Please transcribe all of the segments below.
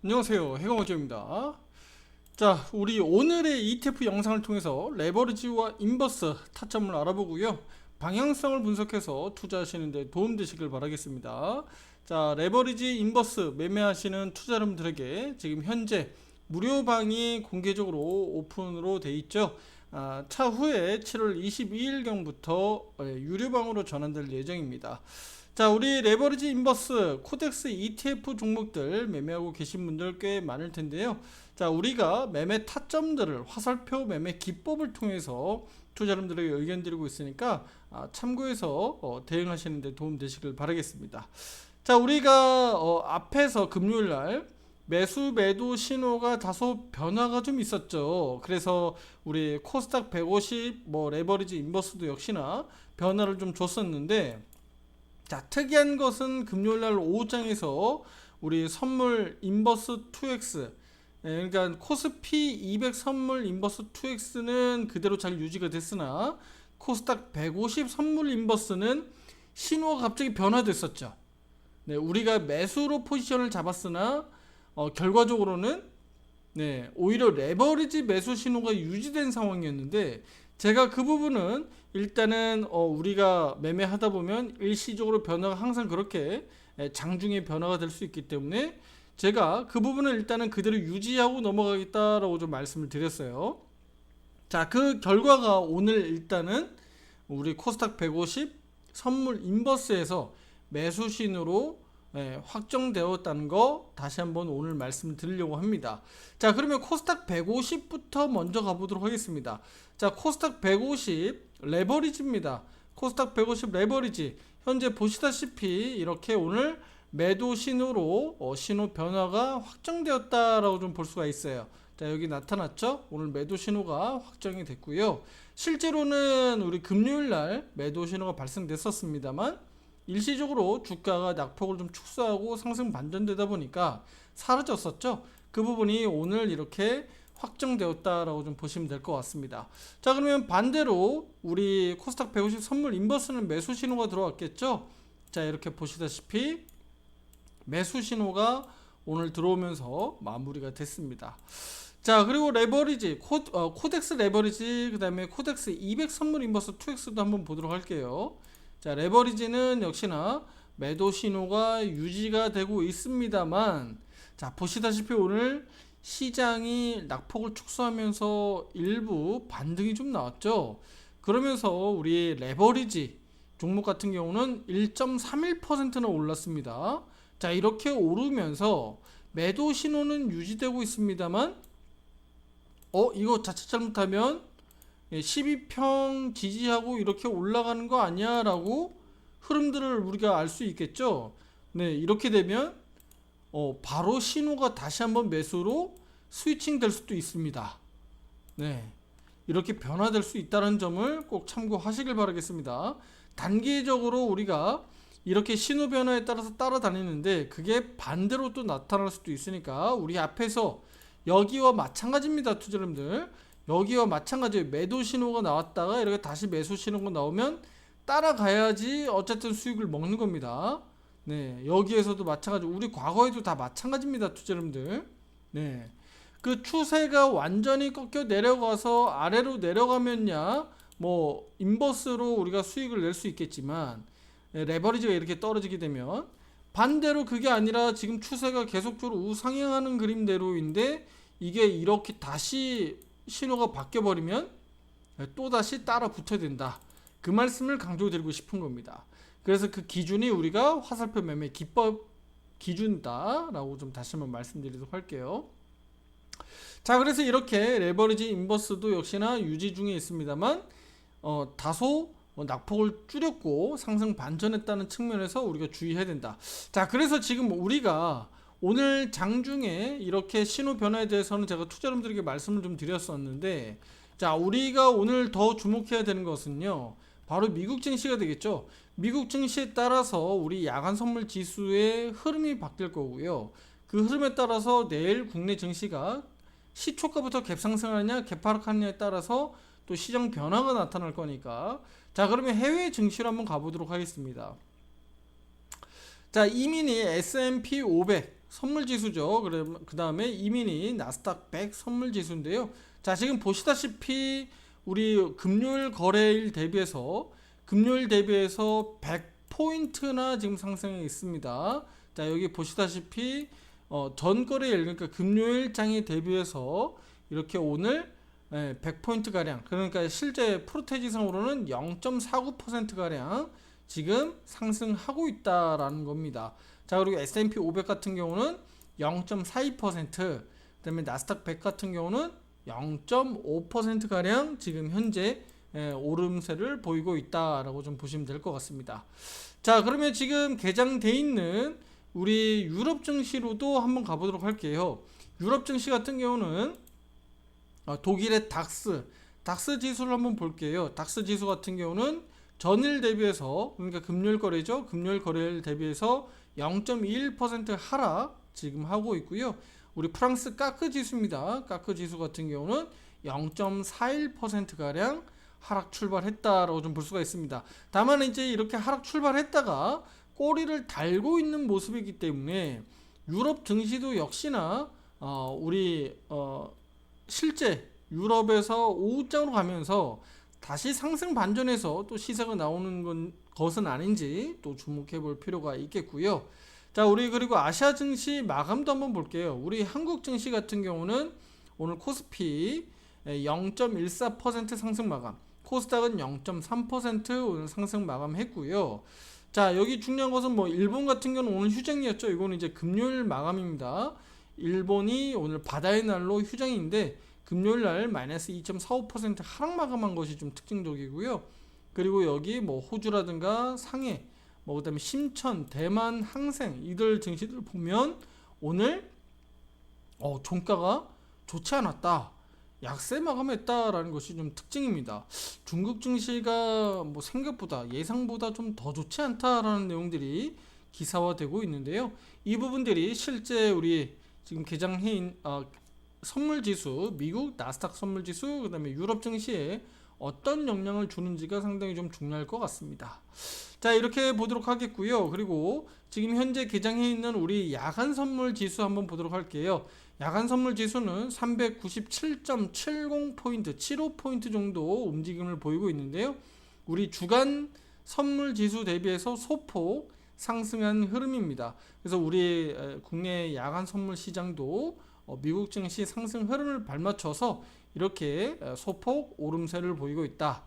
안녕하세요, 해강호재입니다. 자, 우리 오늘의 ETF 영상을 통해서 레버리지와 인버스 타점을 알아보고요, 방향성을 분석해서 투자하시는 데 도움되시길 바라겠습니다. 자, 레버리지 인버스 매매하시는 투자자분들에게 지금 현재 무료방이 공개적으로 오픈으로 돼 있죠. 차후에 7월 22일경부터 유료방으로 전환될 예정입니다. 자, 우리 레버리지 인버스 코덱스 ETF 종목들 매매하고 계신 분들 꽤 많을 텐데요. 자, 우리가 매매 타점들을 화살표 매매 기법을 통해서 투자자분들에게 의견 드리고 있으니까 참고해서 대응하시는 데 도움 되시길 바라겠습니다. 자, 우리가 앞에서 금요일 날 매수 매도 신호가 다소 변화가 좀 있었죠. 그래서 우리 코스닥 150 레버리지 인버스도 역시나 변화를 좀 줬었는데, 자, 특이한 것은 금요일날 오후장에서 우리 선물 인버스 2X, 그러니까 코스피 200 선물 인버스 2X는 그대로 잘 유지가 됐으나 코스닥 150 선물 인버스는 신호가 갑자기 변화됐었죠. 네, 우리가 매수로 포지션을 잡았으나 결과적으로는 오히려 레버리지 매수 신호가 유지된 상황이었는데, 제가 그 부분은 일단은 우리가 매매하다 보면 일시적으로 변화가 항상 그렇게 장중에 변화가 될 수 있기 때문에 제가 그 부분을 일단은 그대로 유지하고 넘어가겠다라고 좀 말씀을 드렸어요. 자, 그 결과가 오늘 일단은 우리 코스닥 150 선물 인버스에서 매수 신호로 확정되었다는 거 다시 한번 오늘 말씀을 드리려고 합니다. 자, 그러면 코스닥 150부터 먼저 가보도록 하겠습니다. 자, 코스닥 150 레버리지입니다. 코스닥 150 레버리지 현재 보시다시피 이렇게 오늘 매도 신호로 신호 변화가 확정되었다라고 좀 볼 수가 있어요. 자, 여기 나타났죠? 오늘 매도 신호가 확정이 됐고요. 실제로는 우리 금요일 날 매도 신호가 발생됐었습니다만 일시적으로 주가가 낙폭을 좀 축소하고 상승 반전되다 보니까 사라졌었죠. 그 부분이 오늘 이렇게 확정되었다라고 좀 보시면 될 것 같습니다. 자, 그러면 반대로 우리 코스닥 150 선물 인버스는 매수 신호가 들어왔겠죠. 자, 이렇게 보시다시피 매수 신호가 오늘 들어오면서 마무리가 됐습니다. 자, 그리고 레버리지 코덱스 레버리지, 그 다음에 코덱스 200 선물 인버스 2X도 한번 보도록 할게요. 자, 레버리지는 역시나 매도 신호가 유지가 되고 있습니다만, 자, 보시다시피 오늘 시장이 낙폭을 축소하면서 일부 반등이 좀 나왔죠. 그러면서 우리 레버리지 종목 같은 경우는 1.31%나 올랐습니다. 자, 이렇게 오르면서 매도 신호는 유지되고 있습니다만, 이거 자칫 잘못하면 12평 지지하고 이렇게 올라가는 거 아니야 라고 흐름들을 우리가 알 수 있겠죠. 네, 이렇게 되면 바로 신호가 다시 한번 매수로 스위칭 될 수도 있습니다. 네, 이렇게 변화될 수 있다는 점을 꼭 참고하시길 바라겠습니다. 단기적으로 우리가 이렇게 신호 변화에 따라서 따라다니는데 그게 반대로 또 나타날 수도 있으니까 우리 앞에서 여기와 마찬가지입니다, 투자자님들. 여기와 마찬가지예요. 매도 신호가 나왔다가 이렇게 다시 매수 신호가 나오면 따라가야지 어쨌든 수익을 먹는 겁니다. 네, 여기에서도 마찬가지. 우리 과거에도 다 마찬가지입니다, 투자자님들. 네, 그 추세가 완전히 꺾여 내려가서 아래로 내려가면야 인버스로 우리가 수익을 낼 수 있겠지만, 레버리지가 이렇게 떨어지게 되면 반대로 그게 아니라 지금 추세가 계속적으로 우상향하는 그림대로인데 이게 이렇게 다시 신호가 바뀌어버리면 또다시 따라 붙어야 된다. 그 말씀을 강조드리고 싶은 겁니다. 그래서 그 기준이 우리가 화살표 매매 기법 기준이다 라고 좀 다시 한번 말씀드리도록 할게요. 자, 그래서 이렇게 레버리지 인버스도 역시나 유지 중에 있습니다만 다소 낙폭을 줄였고 상승 반전했다는 측면에서 우리가 주의해야 된다. 자, 그래서 지금 우리가 오늘 장중에 이렇게 신호 변화에 대해서는 제가 투자자분들에게 말씀을 좀 드렸었는데, 자, 우리가 오늘 더 주목해야 되는 것은요, 바로 미국 증시가 되겠죠. 미국 증시에 따라서 우리 야간 선물 지수의 흐름이 바뀔 거고요. 그 흐름에 따라서 내일 국내 증시가 시초가부터 갭상승하느냐 갭하락하느냐에 따라서 또 시장 변화가 나타날 거니까. 자, 그러면 해외 증시로 한번 가보도록 하겠습니다. 자, 이민희 S&P 500 선물 지수죠. 그 다음에 이민희 나스닥 100 선물 지수인데요. 자, 지금 보시다시피 우리 금요일 거래일 대비해서 100포인트나 지금 상승해 있습니다. 자, 여기 보시다시피 전 거래일, 그러니까 금요일 장에 대비해서 이렇게 오늘 100포인트 가량, 그러니까 실제 프로테지상으로는 0.49% 가량 지금 상승하고 있다라는 겁니다. 자, 그리고 S&P 500 같은 경우는 0.42%, 그다음에 나스닥 100 같은 경우는 0.5% 가량 지금 현재 오름세를 보이고 있다라고 좀 보시면 될 것 같습니다. 자, 그러면 지금 개장돼 있는 우리 유럽 증시로도 한번 가보도록 할게요. 유럽 증시 같은 경우는 독일의 닥스 지수를 한번 볼게요. 닥스 지수 같은 경우는 전일 대비해서, 그러니까 금요일 거래죠. 금요일 거래일 대비해서 0.21% 하락 지금 하고 있고요. 우리 프랑스 까크 지수입니다. 까크 지수 같은 경우는 0.41% 가량 하락 출발했다라고 좀 볼 수가 있습니다. 다만 이제 이렇게 하락 출발했다가 꼬리를 달고 있는 모습이기 때문에 유럽 증시도 역시나 우리 실제 유럽에서 오후장으로 가면서 다시 상승 반전해서 또 시세가 나오는 것은 아닌지 또 주목해 볼 필요가 있겠고요. 자, 우리 그리고 아시아 증시 마감도 한번 볼게요. 우리 한국 증시 같은 경우는 오늘 코스피 0.14% 상승 마감, 코스닥은 0.3% 오늘 상승 마감했고요. 자, 여기 중요한 것은 뭐 일본 같은 경우는 오늘 휴장이었죠. 이거는 이제 금요일 마감입니다. 일본이 오늘 바다의 날로 휴장인데 금요일 날 마이너스 2.45% 하락 마감한 것이 좀 특징적이고요. 그리고 여기 뭐 호주라든가 상해, 뭐 그다음에 심천, 대만, 항생 이들 증시들 보면 오늘 종가가 좋지 않았다, 약세 마감했다라는 것이 좀 특징입니다. 중국 증시가 뭐 생각보다 예상보다 좀 더 좋지 않다라는 내용들이 기사화되고 있는데요. 이 부분들이 실제 우리 지금 개장해인 선물 지수, 미국 나스닥 선물 지수, 그다음에 유럽 증시에 어떤 영향을 주는지가 상당히 좀 중요할 것 같습니다. 자, 이렇게 보도록 하겠고요. 그리고 지금 현재 개장해 있는 우리 야간 선물 지수 한번 보도록 할게요. 야간 선물 지수는 397.70포인트, 75포인트 정도 움직임을 보이고 있는데요. 우리 주간 선물 지수 대비해서 소폭 상승한 흐름입니다. 그래서 우리 국내 야간 선물 시장도 미국 증시 상승 흐름을 발맞춰서 이렇게 소폭 오름세를 보이고 있다.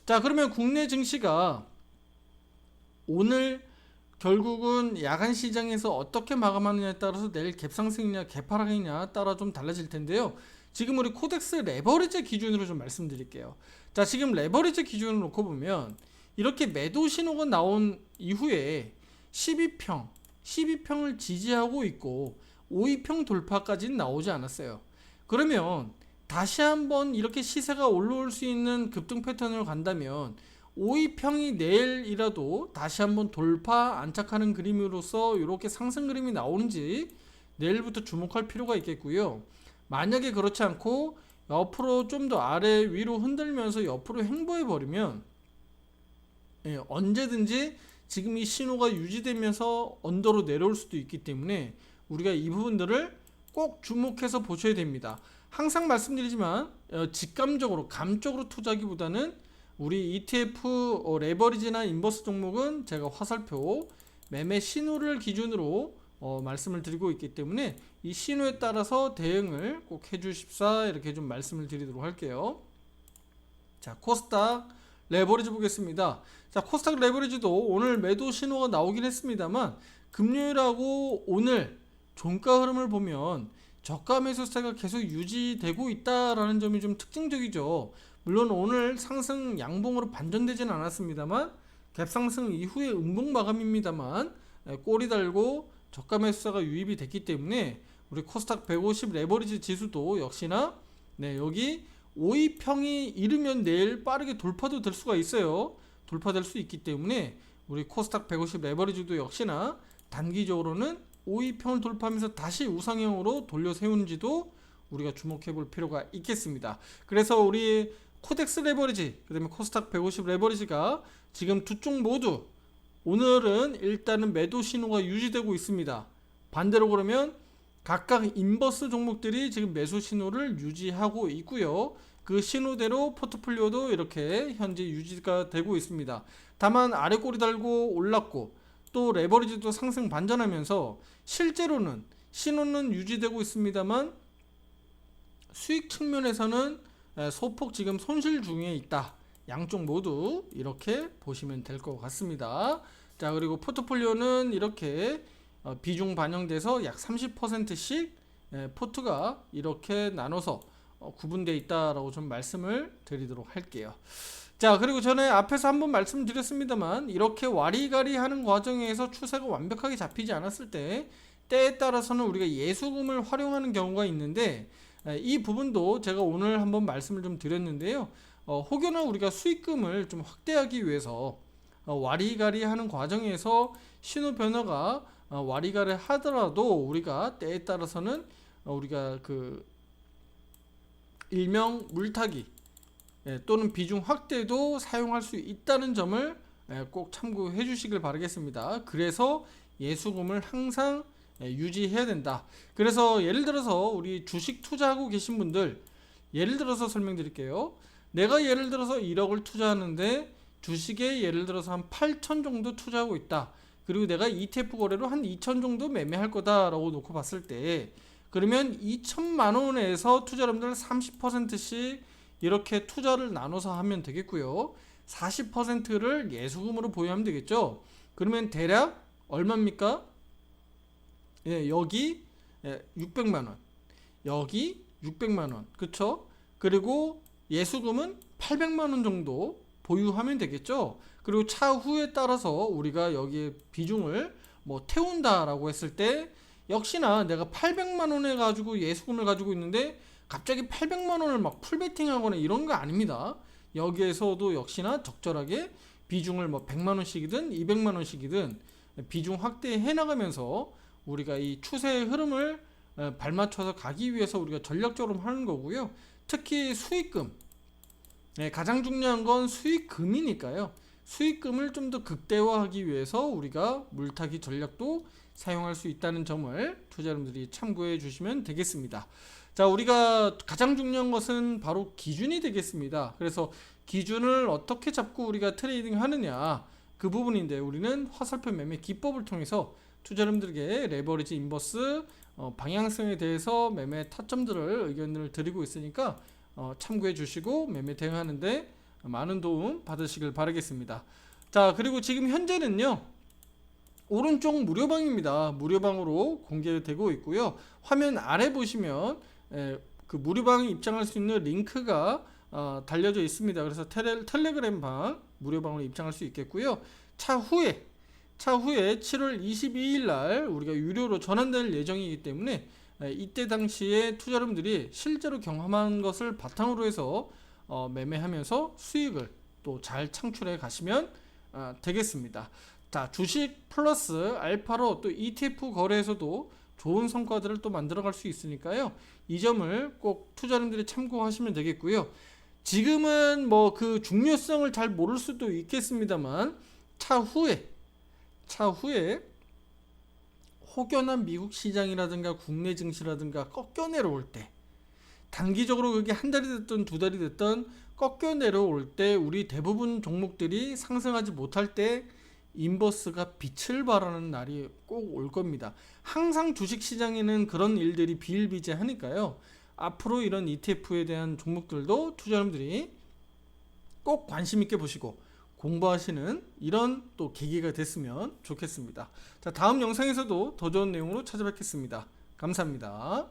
자, 그러면 국내 증시가 오늘 결국은 야간 시장에서 어떻게 마감하느냐에 따라서 내일 갭상승이냐 갭하락이냐 따라 좀 달라질 텐데요. 지금 우리 코덱스 레버리지 기준으로 좀 말씀드릴게요. 자, 지금 레버리지 기준으로 놓고 보면 이렇게 매도 신호가 나온 이후에 12평을 지지하고 있고 5위평 돌파까지는 나오지 않았어요. 그러면 다시 한번 이렇게 시세가 올라올 수 있는 급등 패턴으로 간다면 5위평이 내일이라도 다시 한번 돌파 안착하는 그림으로서 이렇게 상승 그림이 나오는지 내일부터 주목할 필요가 있겠고요. 만약에 그렇지 않고 옆으로 좀 더 아래 위로 흔들면서 옆으로 횡보해 버리면 언제든지 지금 이 신호가 유지되면서 언더로 내려올 수도 있기 때문에 우리가 이 부분들을 꼭 주목해서 보셔야 됩니다. 항상 말씀드리지만 직감적으로 감적으로 투자하기보다는 우리 ETF 레버리지나 인버스 종목은 제가 화살표 매매 신호를 기준으로 말씀을 드리고 있기 때문에 이 신호에 따라서 대응을 꼭 해주십사, 이렇게 좀 말씀을 드리도록 할게요. 자, 코스닥 레버리지 보겠습니다. 자, 코스닥 레버리지도 오늘 매도 신호가 나오긴 했습니다만 금요일하고 오늘 종가 흐름을 보면 저가 매수세가 계속 유지되고 있다라는 점이 좀 특징적이죠. 물론 오늘 상승 양봉으로 반전되지는 않았습니다만 갭상승 이후에 음봉 마감입니다만 꼬리 달고 저가 매수세가 유입이 됐기 때문에 우리 코스닥 150 레버리지 지수도 역시나 여기 5위평이 이르면 내일 빠르게 돌파도 될 수가 있어요. 돌파될 수 있기 때문에 우리 코스닥 150 레버리지도 역시나 단기적으로는 5위평을 돌파하면서 다시 우상향으로 돌려 세우는지도 우리가 주목해 볼 필요가 있겠습니다. 그래서 우리 코덱스 레버리지, 그 다음에 코스닥 150 레버리지가 지금 두 쪽 모두 오늘은 일단은 매도 신호가 유지되고 있습니다. 반대로 그러면 각각 인버스 종목들이 지금 매수 신호를 유지하고 있고요. 그 신호대로 포트폴리오도 이렇게 현재 유지가 되고 있습니다. 다만 아래 꼬리 달고 올랐고 또 레버리지도 상승 반전하면서 실제로는 신호는 유지되고 있습니다만 수익 측면에서는 소폭 지금 손실 중에 있다. 양쪽 모두 이렇게 보시면 될 것 같습니다. 자, 그리고 포트폴리오는 이렇게 비중 반영돼서 약 30%씩 포트가 이렇게 나눠서 구분되어 있다라고 좀 말씀을 드리도록 할게요. 자, 그리고 전에 앞에서 한번 말씀드렸습니다만 이렇게 와리가리 하는 과정에서 추세가 완벽하게 잡히지 않았을 때 때에 따라서는 우리가 예수금을 활용하는 경우가 있는데 이 부분도 제가 오늘 한번 말씀을 좀 드렸는데요. 혹여나 우리가 수익금을 좀 확대하기 위해서 와리가리 하는 과정에서 신호 변화가 와리가리 하더라도 우리가 때에 따라서는 우리가 그 일명 물타기 또는 비중 확대도 사용할 수 있다는 점을 꼭 참고해 주시길 바라겠습니다. 그래서 예수금을 항상 유지해야 된다. 그래서 예를 들어서 우리 주식 투자하고 계신 분들, 예를 들어서 설명드릴게요. 내가 예를 들어서 1억을 투자하는데 주식에 예를 들어서 한 8천 정도 투자하고 있다. 그리고 내가 ETF 거래로 한 2천 정도 매매할 거다라고 놓고 봤을 때, 그러면 2천만 원에서 투자자분들 30%씩 이렇게 투자를 나눠서 하면 되겠고요. 40%를 예수금으로 보유하면 되겠죠. 그러면 대략 얼마입니까? 여기 600만 원, 여기 600만 원, 그쵸? 그리고 예수금은 800만 원 정도 보유하면 되겠죠. 그리고 차후에 따라서 우리가 여기에 비중을 뭐 태운다라고 했을 때 역시나 내가 800만 원에 가지고 예수금을 가지고 있는데 갑자기 800만 원을 막 풀베팅하거나 이런 거 아닙니다. 여기에서도 역시나 적절하게 비중을 뭐 100만 원씩이든 200만 원씩이든 비중 확대해 나가면서 우리가 이 추세의 흐름을 발맞춰서 가기 위해서 우리가 전략적으로 하는 거고요. 특히 수익금, 가장 중요한 건 수익금이니까요. 수익금을 좀 더 극대화하기 위해서 우리가 물타기 전략도 사용할 수 있다는 점을 투자자분들이 참고해 주시면 되겠습니다. 자, 우리가 가장 중요한 것은 바로 기준이 되겠습니다. 그래서 기준을 어떻게 잡고 우리가 트레이딩 하느냐, 그 부분인데 우리는 화살표 매매 기법을 통해서 투자자분들에게 레버리지 인버스 방향성에 대해서 매매 타점들을 의견을 드리고 있으니까 참고해 주시고 매매 대응하는데 많은 도움 받으시길 바라겠습니다. 자, 그리고 지금 현재는요, 오른쪽 무료방입니다. 무료방으로 공개되고 있고요. 화면 아래 보시면 그 무료방에 입장할 수 있는 링크가 달려져 있습니다. 그래서 텔레그램 방 무료방으로 입장할 수 있겠고요. 차후에 7월 22일 날 우리가 유료로 전환될 예정이기 때문에 이때 당시에 투자자분들이 실제로 경험한 것을 바탕으로 해서 매매하면서 수익을 또 잘 창출해 가시면 되겠습니다. 자, 주식 플러스 알파로 또 ETF 거래에서도 좋은 성과들을 또 만들어갈 수 있으니까요. 이 점을 꼭 투자자분들이 참고하시면 되겠고요. 지금은 뭐 그 중요성을 잘 모를 수도 있겠습니다만 차후에 혹여나 미국 시장이라든가 국내 증시라든가 꺾여 내려올 때, 단기적으로 그게 한 달이 됐든 두 달이 됐든 꺾여 내려올 때 우리 대부분 종목들이 상승하지 못할 때 인버스가 빛을 발하는 날이 꼭 올 겁니다. 항상 주식시장에는 그런 일들이 비일비재하니까요. 앞으로 이런 ETF에 대한 종목들도 투자자분들이 꼭 관심 있게 보시고 공부하시는 이런 또 계기가 됐으면 좋겠습니다. 자, 다음 영상에서도 더 좋은 내용으로 찾아뵙겠습니다. 감사합니다.